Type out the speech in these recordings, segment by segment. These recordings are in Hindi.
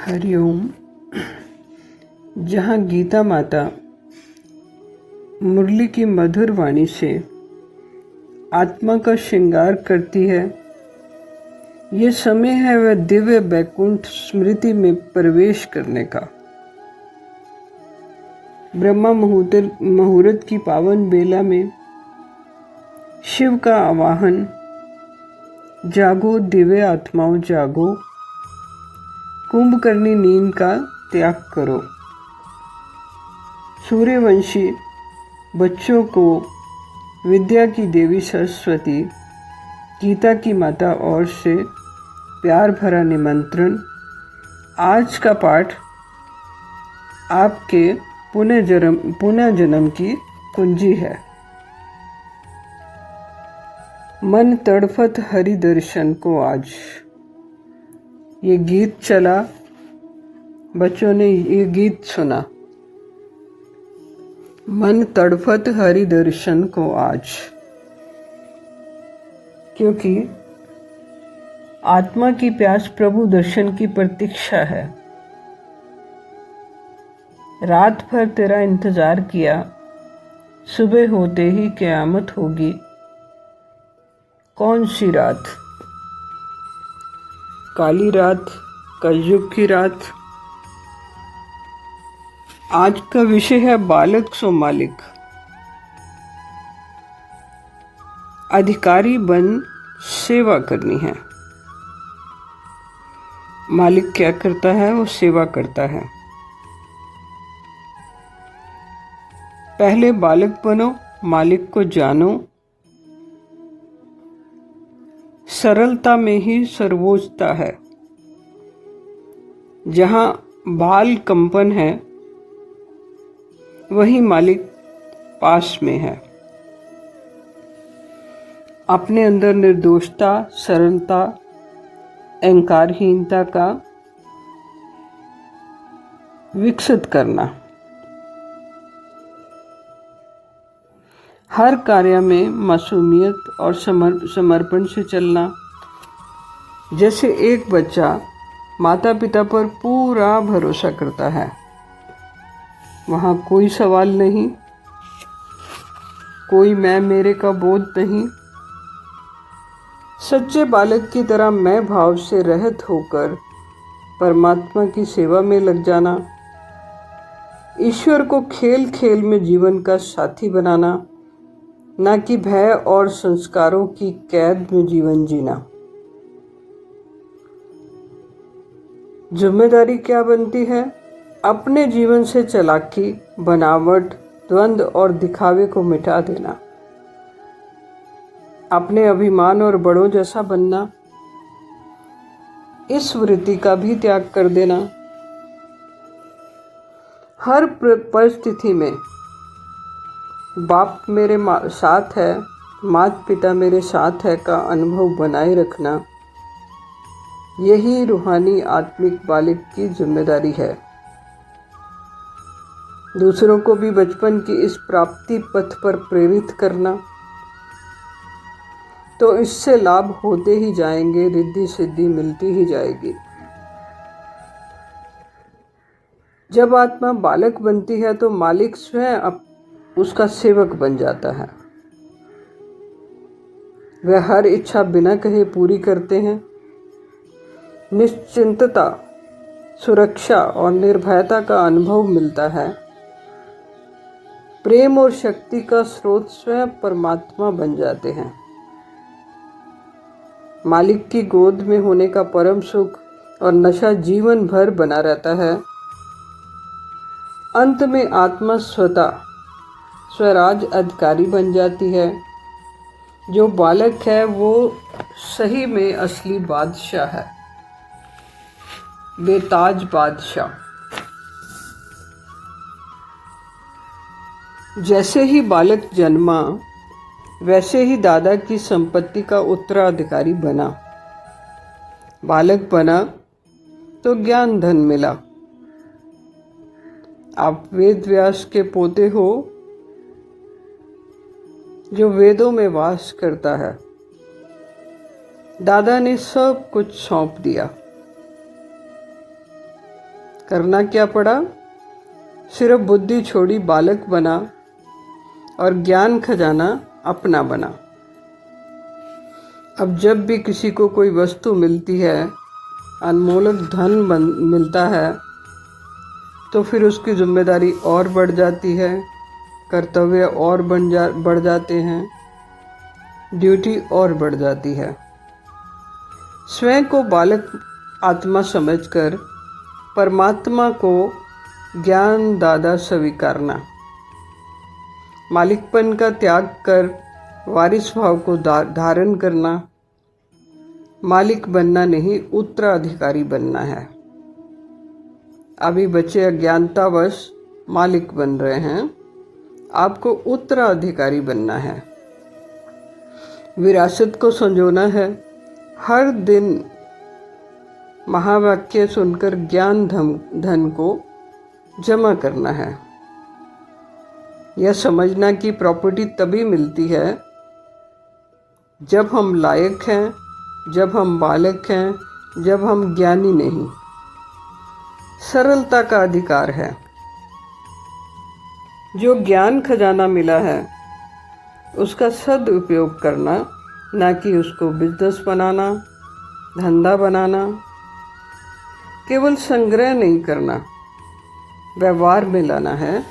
हरिओम। जहाँ गीता माता मुरली की मधुर वाणी से आत्मा का श्रृंगार करती है, ये समय है वह दिव्य बैकुंठ स्मृति में प्रवेश करने का। ब्रह्मा मुहूर्त की पावन बेला में शिव का आवाहन, जागो दिव्य आत्माओं जागो, कुंभकर्णी नींद का त्याग करो। सूर्यवंशी बच्चों को विद्या की देवी सरस्वती, गीता की माता और से प्यार भरा निमंत्रण। आज का पाठ आपके पुनः जन्म की कुंजी है। मन तड़फत हरि दर्शन को आज। ये गीत चला, बच्चों ने ये गीत सुना। मन तड़फत हरि दर्शन को आज, क्योंकि आत्मा की प्यास प्रभु दर्शन की प्रतीक्षा है। रात भर तेरा इंतजार किया, सुबह होते ही क़यामत होगी। कौन सी रात? काली रात, कलयुग की रात। आज का विषय है बालक सो मालिक। अधिकारी बन सेवा करनी है। मालिक क्या करता है? वो सेवा करता है। पहले बालक बनो, मालिक को जानो। सरलता में ही सर्वोच्चता है। जहाँ बाल कंपन है, वही मालिक पास में है। अपने अंदर निर्दोषता, सरलता, अहंकारहीनता का विकसित करना। हर कार्य में मासूमियत और समर्पण से चलना। जैसे एक बच्चा माता पिता पर पूरा भरोसा करता है, वहाँ कोई सवाल नहीं, कोई मैं मेरे का बोध नहीं। सच्चे बालक की तरह मैं भाव से रहित होकर परमात्मा की सेवा में लग जाना। ईश्वर को खेल खेल में जीवन का साथी बनाना, न कि भय और संस्कारों की कैद में जीवन जीना। जिम्मेदारी क्या बनती है? अपने जीवन से चालाकी, बनावट, द्वंद्व और दिखावे को मिटा देना। अपने अभिमान और बड़ों जैसा बनना। इस वृत्ति का भी त्याग कर देना। हर परिस्थिति में बाप मेरे साथ है, माता पिता मेरे साथ है का अनुभव बनाए रखना। यही रूहानी आत्मिक बालक की जिम्मेदारी है। दूसरों को भी बचपन की इस प्राप्ति पथ पर प्रेरित करना। तो इससे लाभ होते ही जाएंगे, रिद्धि सिद्धि मिलती ही जाएगी। जब आत्मा बालक बनती है तो मालिक स्वयं उसका सेवक बन जाता है। वह हर इच्छा बिना कहे पूरी करते हैं। निश्चिंतता, सुरक्षा और निर्भयता का अनुभव मिलता है। प्रेम और शक्ति का स्रोत स्वयं परमात्मा बन जाते हैं। मालिक की गोद में होने का परम सुख और नशा जीवन भर बना रहता है। अंत में आत्मा स्वराज अधिकारी बन जाती है। जो बालक है वो सही में असली बादशाह है, बेताज बादशाह। जैसे ही बालक जन्मा, वैसे ही दादा की संपत्ति का उत्तराधिकारी बना। बालक बना तो ज्ञान धन मिला। आप वेद व्यास के पोते हो, जो वेदों में वास करता है। दादा ने सब कुछ सौंप दिया। करना क्या पड़ा? सिर्फ बुद्धि छोड़ी बालक बना और ज्ञान खजाना अपना बना। अब जब भी किसी को कोई वस्तु मिलती है, अनमोलक धन मिलता है, तो फिर उसकी जिम्मेदारी और बढ़ जाती है, कर्तव्य और बढ़ जाते हैं, ड्यूटी और बढ़ जाती है। स्वयं को बालक आत्मा समझकर परमात्मा को ज्ञान दादा स्वीकारना, मालिकपन का त्याग कर वारिस भाव को धारण करना, मालिक बनना नहीं उत्तराधिकारी बनना है। अभी बच्चे अज्ञानतावश मालिक बन रहे हैं, आपको उत्तराधिकारी बनना है। विरासत को संजोना है, हर दिन महावाक्य सुनकर ज्ञान धन को जमा करना है। यह समझना कि प्रॉपर्टी तभी मिलती है जब हम लायक हैं, जब हम बालक हैं, जब हम ज्ञानी नहीं। सरलता का अधिकार है। जो ज्ञान खजाना मिला है उसका सदुपयोग करना, ना कि उसको बिजनेस बनाना, धंधा बनाना। केवल संग्रह नहीं करना, व्यवहार में लाना है।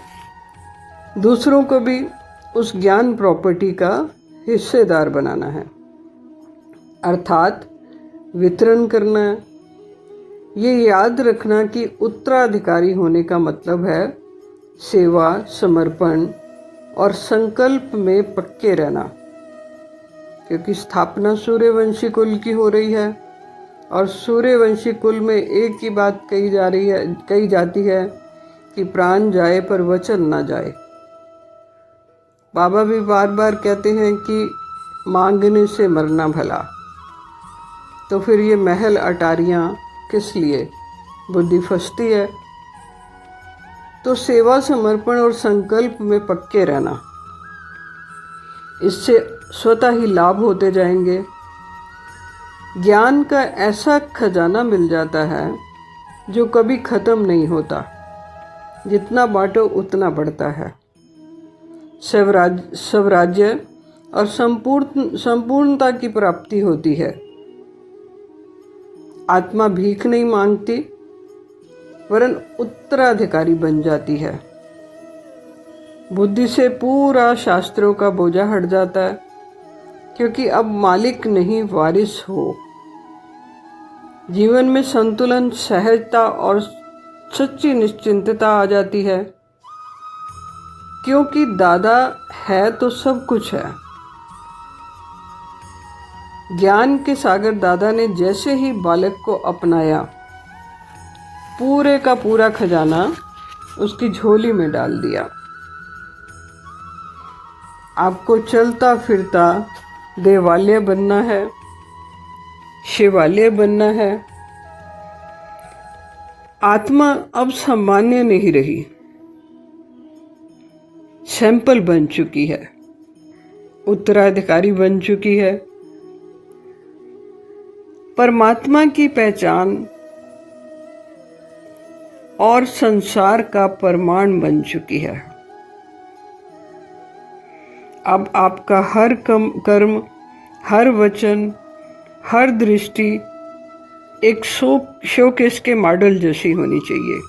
दूसरों को भी उस ज्ञान प्रॉपर्टी का हिस्सेदार बनाना है, अर्थात वितरण करना। ये याद रखना कि उत्तराधिकारी होने का मतलब है सेवा, समर्पण और संकल्प में पक्के रहना, क्योंकि स्थापना सूर्यवंशी कुल की हो रही है और सूर्यवंशी कुल में एक ही बात कही जाती है कि प्राण जाए पर वचन ना जाए। बाबा भी बार बार कहते हैं कि मांगने से मरना भला। तो फिर ये महल अटारियाँ किस लिए? बुद्धि फंसती है। तो सेवा, समर्पण और संकल्प में पक्के रहना, इससे स्वतः ही लाभ होते जाएंगे। ज्ञान का ऐसा खजाना मिल जाता है जो कभी खत्म नहीं होता, जितना बांटो उतना बढ़ता है। स्वराज्य और संपूर्णता की प्राप्ति होती है। आत्मा भीख नहीं मांगती, वरन उत्तराधिकारी बन जाती है। बुद्धि से पूरा शास्त्रों का बोझा हट जाता है, क्योंकि अब मालिक नहीं वारिस हो। जीवन में संतुलन, सहजता और सच्ची निश्चिंतता आ जाती है, क्योंकि दादा है तो सब कुछ है। ज्ञान के सागर दादा ने जैसे ही बालक को अपनाया, पूरे का पूरा खजाना उसकी झोली में डाल दिया। आपको चलता फिरता देवालय बनना है, शिवालय बनना है। आत्मा अब सामान्य नहीं रही, सैंपल बन चुकी है, उत्तराधिकारी बन चुकी है। परमात्मा की पहचान और संसार का प्रमाण बन चुकी है। अब आपका हर कर्म, हर वचन, हर दृष्टि एक शोकेस के मॉडल जैसी होनी चाहिए।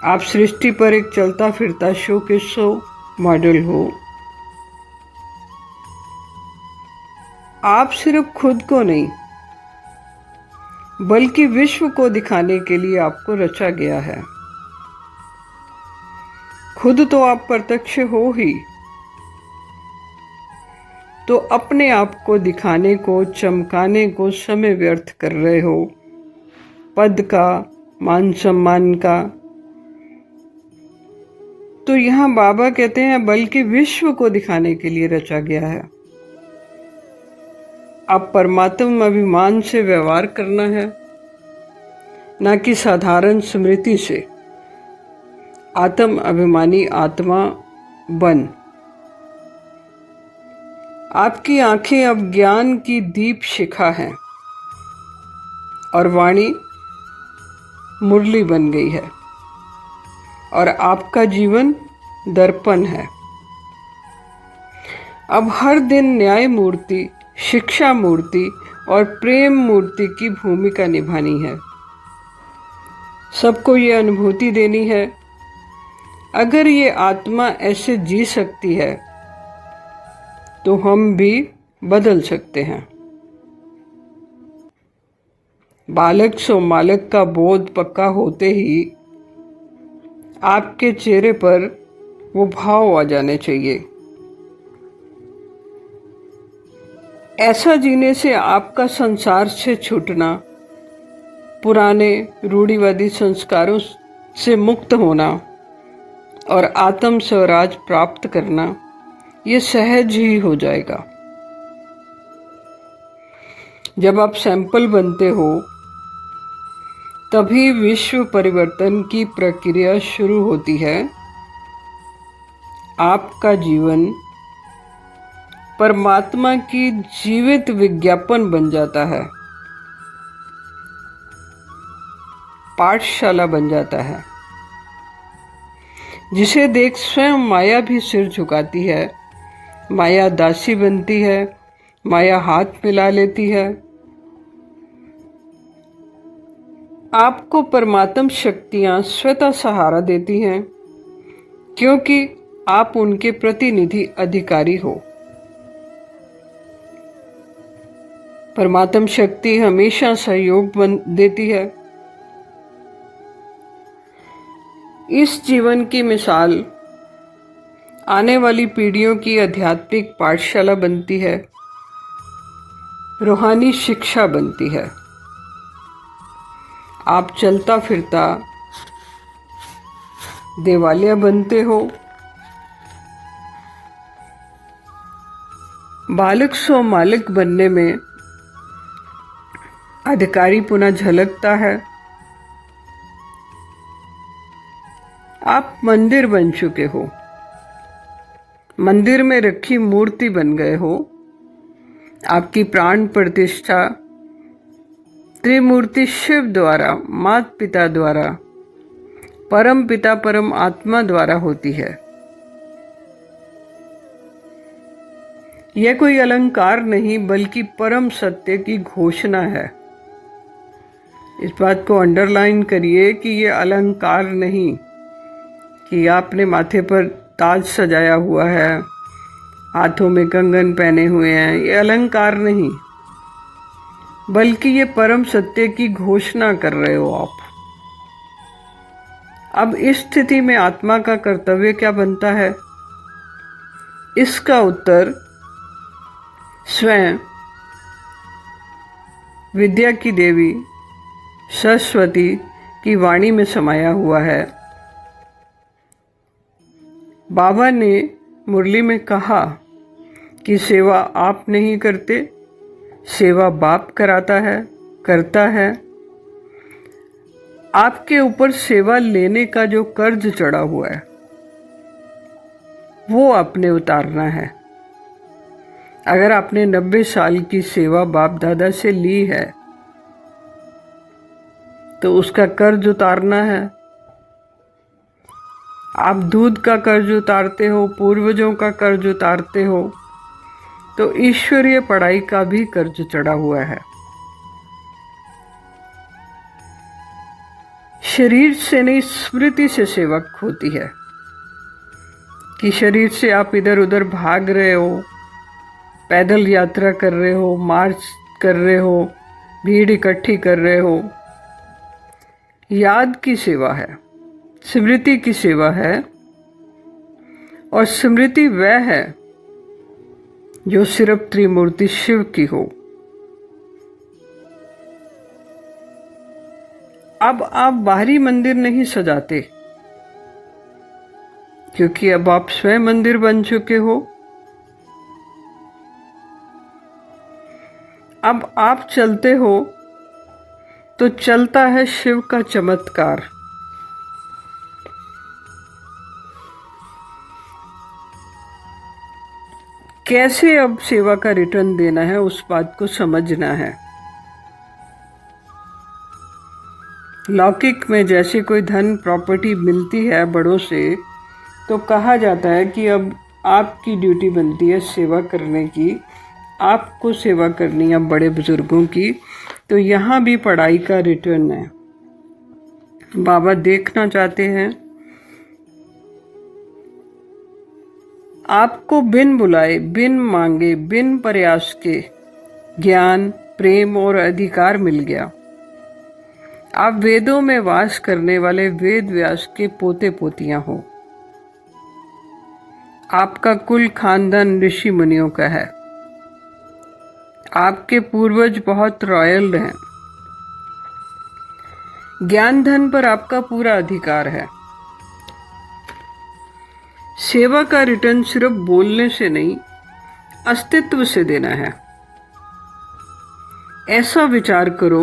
आप सृष्टि पर एक चलता फिरता शोकेस मॉडल हो। आप सिर्फ खुद को नहीं, बल्कि विश्व को दिखाने के लिए आपको रचा गया है। खुद तो आप प्रत्यक्ष हो ही, तो अपने आप को दिखाने को, चमकाने को समय व्यर्थ कर रहे हो, पद का, मान सम्मान का। तो यहाँ बाबा कहते हैं बल्कि विश्व को दिखाने के लिए रचा गया है। अब परमात्मा अभिमान से व्यवहार करना है, ना कि साधारण स्मृति से। आत्म अभिमानी आत्मा बन। आपकी आंखें अब ज्ञान की दीप शिखा हैं और वाणी मुरली बन गई है और आपका जीवन दर्पण है। अब हर दिन न्याय मूर्ति, शिक्षा मूर्ति और प्रेम मूर्ति की भूमिका निभानी है। सबको ये अनुभूति देनी है। अगर ये आत्मा ऐसे जी सकती है तो हम भी बदल सकते हैं। बालक सो मालक का बोध पक्का होते ही आपके चेहरे पर वो भाव आ जाने चाहिए। ऐसा जीने से आपका संसार से छूटना, पुराने रूढ़िवादी संस्कारों से मुक्त होना और आत्म स्वराज प्राप्त करना ये सहज ही हो जाएगा। जब आप सैंपल बनते हो तभी विश्व परिवर्तन की प्रक्रिया शुरू होती है। आपका जीवन परमात्मा की जीवित विज्ञापन बन जाता है, पाठशाला बन जाता है, जिसे देख स्वयं माया भी सिर झुकाती है, माया दासी बनती है, माया हाथ मिला लेती है। आपको परमात्म शक्तियां स्वतः सहारा देती हैं, क्योंकि आप उनके प्रतिनिधि अधिकारी हो। परमात्म शक्ति हमेशा सहयोग देती है। इस जीवन की मिसाल आने वाली पीढ़ियों की आध्यात्मिक पाठशाला बनती है, रूहानी शिक्षा बनती है। आप चलता फिरता देवालिया बनते हो। बालक सो मालिक बनने में अधिकारी पुनः झलकता है। आप मंदिर बन चुके हो, मंदिर में रखी मूर्ति बन गए हो। आपकी प्राण प्रतिष्ठा त्रिमूर्ति शिव द्वारा, माता पिता द्वारा, परम पिता परम आत्मा द्वारा होती है। यह कोई अलंकार नहीं बल्कि परम सत्य की घोषणा है। इस बात को अंडरलाइन करिए कि यह अलंकार नहीं कि आपने माथे पर ताज सजाया हुआ है, हाथों में कंगन पहने हुए हैं। ये अलंकार नहीं, बल्कि ये परम सत्य की घोषणा कर रहे हो आप। अब इस स्थिति में आत्मा का कर्तव्य क्या बनता है? इसका उत्तर स्वयं विद्या की देवी सरस्वती की वाणी में समाया हुआ है। बाबा ने मुरली में कहा कि सेवा आप नहीं करते, सेवा बाप कराता है, करता है। आपके ऊपर सेवा लेने का जो कर्ज चढ़ा हुआ है वो आपने उतारना है। अगर आपने 90 साल की सेवा बाप दादा से ली है तो उसका कर्ज उतारना है। आप दूध का कर्ज उतारते हो, पूर्वजों का कर्ज उतारते हो, तो ईश्वरीय पढ़ाई का भी कर्ज चढ़ा हुआ है। शरीर से नहीं, स्मृति से सेवक होती है कि शरीर से आप इधर उधर भाग रहे हो, पैदल यात्रा कर रहे हो, मार्च कर रहे हो, भीड़ इकट्ठी कर रहे हो। याद की सेवा है, स्मृति की सेवा है। और स्मृति वह है जो सिर्फ त्रिमूर्ति शिव की हो। अब आप बाहरी मंदिर नहीं सजाते, क्योंकि अब आप स्वयं मंदिर बन चुके हो। अब आप चलते हो तो चलता है शिव का चमत्कार। कैसे अब सेवा का रिटर्न देना है, उस बात को समझना है। लौकिक में जैसे कोई धन प्रॉपर्टी मिलती है बड़ों से, तो कहा जाता है कि अब आपकी ड्यूटी बनती है सेवा करने की, आपको सेवा करनी है बड़े बुजुर्गों की। तो यहाँ भी पढ़ाई का रिटर्न है। बाबा देखना चाहते हैं आपको बिन बुलाए, बिन मांगे, बिन प्रयास के ज्ञान, प्रेम और अधिकार मिल गया। आप वेदों में वास करने वाले वेद व्यास के पोते पोतियां हो। आपका कुल खानदान ऋषि मुनियों का है। आपके पूर्वज बहुत रॉयल हैं। ज्ञान धन पर आपका पूरा अधिकार है। सेवा का रिटर्न सिर्फ बोलने से नहीं, अस्तित्व से देना है। ऐसा विचार करो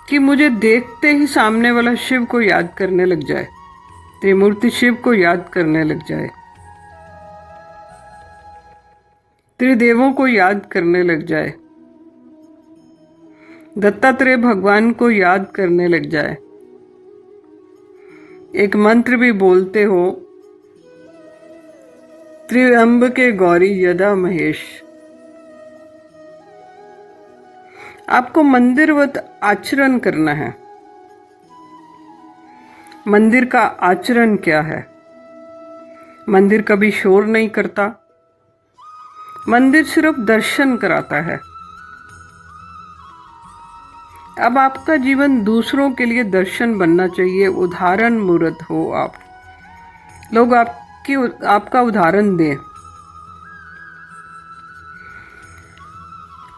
कि मुझे देखते ही सामने वाला शिव को याद करने लग जाए, त्रिमूर्ति शिव को याद करने लग जाए, त्रिदेवों को याद करने लग जाए, दत्तात्रेय भगवान को याद करने लग जाए। एक मंत्र भी बोलते हो, त्रिअंबके गौरी यदा महेश। आपको मंदिरवत आचरण करना है। मंदिर का आचरण क्या है? मंदिर कभी शोर नहीं करता। मंदिर सिर्फ दर्शन कराता है। अब आपका जीवन दूसरों के लिए दर्शन बनना चाहिए, उदाहरण मूर्त हो आप। लोग आपका उदाहरण दें।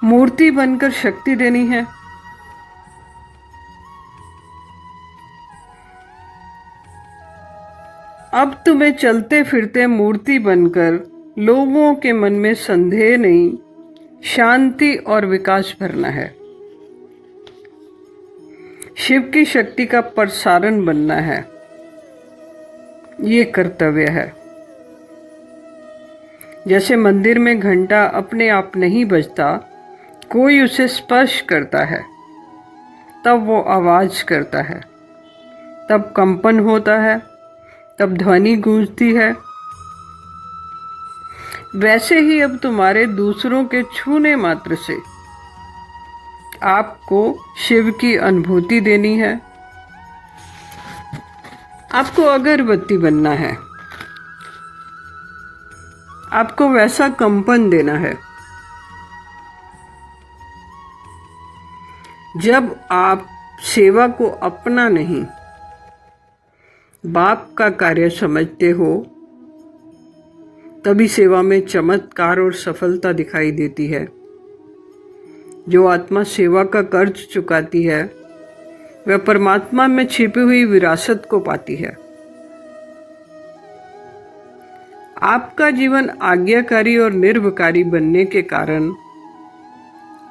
मूर्ति बनकर शक्ति देनी है। अब तुम्हें चलते फिरते मूर्ति बनकर लोगों के मन में संदेह नहीं, शांति और विकास भरना है। शिव की शक्ति का प्रसारण बनना है। ये कर्तव्य है। जैसे मंदिर में घंटा अपने आप नहीं बजता, कोई उसे स्पर्श करता है, तब वो आवाज करता है, तब कंपन होता है, तब ध्वनि गूंजती है। वैसे ही अब तुम्हारे दूसरों के छूने मात्र से आपको शिव की अनुभूति देनी है। आपको अगरबत्ती बनना है। आपको वैसा कंपन देना है। जब आप सेवा को अपना नहीं, बाप का कार्य समझते हो, तभी सेवा में चमत्कार और सफलता दिखाई देती है। जो आत्मा सेवा का कर्ज चुकाती है, वह परमात्मा में छिपी हुई विरासत को पाती है। आपका जीवन आज्ञाकारी और निर्विकारी बनने के कारण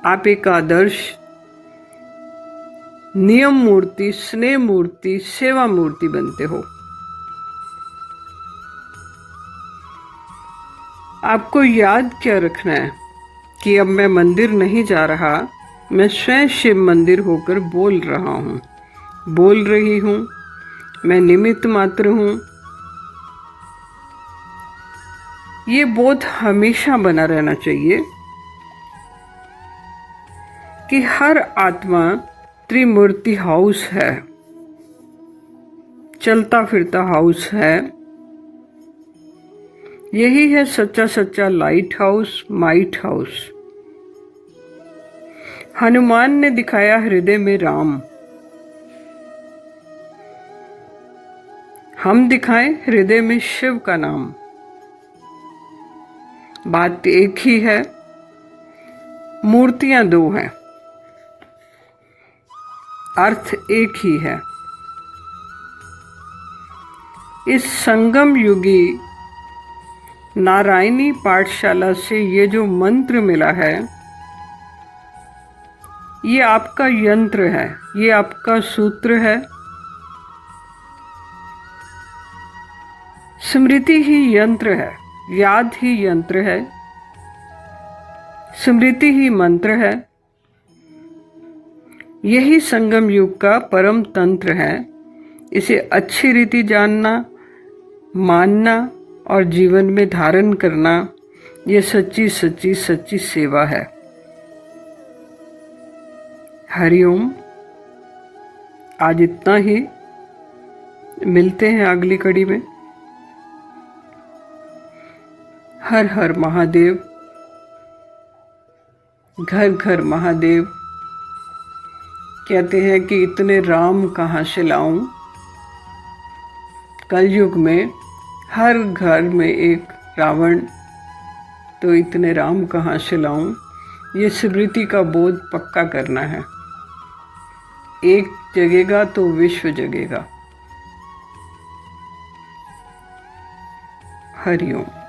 आप एक आदर्श नियम मूर्ति, स्नेह मूर्ति, सेवा मूर्ति बनते हो। आपको याद क्या रखना है कि अब मैं मंदिर नहीं जा रहा, मैं स्वयं शिव मंदिर होकर बोल रहा हूँ, बोल रही हूँ। मैं निमित्त मात्र हूँ। ये बोध हमेशा बना रहना चाहिए कि हर आत्मा त्रिमूर्ति हाउस है, चलता फिरता हाउस है। यही है सच्चा सच्चा light house, might house. Hanuman ने दिखाया हृदय में राम। हम दिखाएं हृदय में शिव का नाम। बात एक ही है, मूर्तियां दो हैं, अर्थ एक ही है। इस संगम युगी नारायणी पाठशाला से ये जो मंत्र मिला है, ये आपका यंत्र है, ये आपका सूत्र है। स्मृति ही यंत्र है, याद ही यंत्र है, स्मृति ही मंत्र है। यही संगम युग का परम तंत्र है। इसे अच्छी रीति जानना, मानना और जीवन में धारण करना, ये सच्ची सच्ची सच्ची सेवा है। हरिओम। आज इतना ही, मिलते हैं अगली कड़ी में। हर हर महादेव, घर घर महादेव। कहते हैं कि इतने राम कहाँ से लाऊं। कलयुग में हर घर में एक रावण, तो इतने राम कहाँ से लाऊं। ये स्मृति का बोध पक्का करना है। एक जगेगा तो विश्व जगेगा। हरिओम।